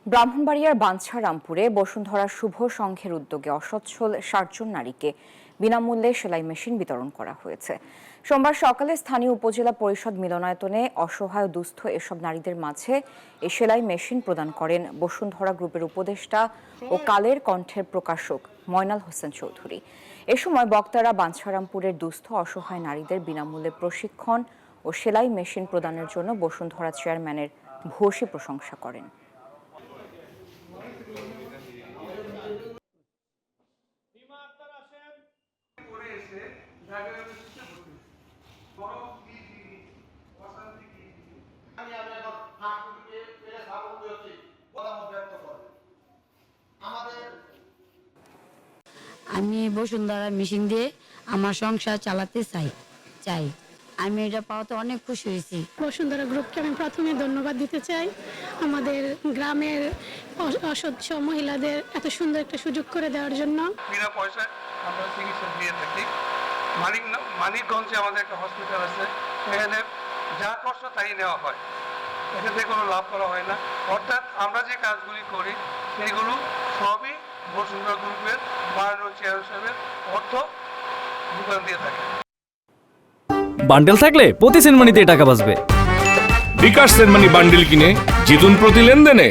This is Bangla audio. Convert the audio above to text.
ব্রাহ্মণবাড়িয়ার বাঞ্ছারামপুরে বসুন্ধরা শুভ সংঘের উদ্যোগে অসচ্ছল ৬০ জন নারীকে বিনামূল্যে সেলাই মেশিন বিতরণ করা হয়েছে। সোমবার সকালে স্থানীয় উপজেলা পরিষদ মিলনায়তনে অসহায় দুস্থ এসব নারীদের মাঝে এই সেলাই মেশিন প্রদান করেন বসুন্ধরা গ্রুপের উপদেষ্টা ও কালের কণ্ঠের প্রকাশক ময়নাল হোসেন চৌধুরী। এ সময় বক্তারা বাঞ্ছারামপুরের দুস্থ অসহায় নারীদের বিনামূল্যে প্রশিক্ষণ ও সেলাই মেশিন প্রদানের জন্য বসুন্ধরা চেয়ারম্যানের ভূয়সী প্রশংসা করেন। আমি বসুন্ধরা মেশিন দিয়ে আমার সংসার চালাতে চাই আমি এটা পাওয়াতে অনেক খুশি হয়েছি। বসুন্ধরা গ্রুপকে আমি প্রথমে ধন্যবাদ দিতে চাই, আমাদের গ্রামের অসচ্ছ মহিলাদের এত সুন্দর একটা সুযোগ করে দেওয়ার জন্য। বিনা পয়সায় আমরা চিকিৎসা দিয়ে থাকি। মানিকগঞ্জে আমাদের একটা হসপিটাল আছে, এখানে যা কষ্ট তাই নেওয়া হয়, এখানে কোনো লাভ করা হয় না। অর্থাৎ আমরা যে কাজগুলি করি সেইগুলো সবই বসুন্ধরা গ্রুপের মাননীয় চেয়ারম্যান সাহেবের অর্থ যোগান দিয়ে থাকে। বান্ডেল থাকলে প্রতি সেনমানিতে টাকা বাঁচবে। বিকাশ সেনমানি বান্ডেল কিনে জিতুন প্রতি লেনদেনে।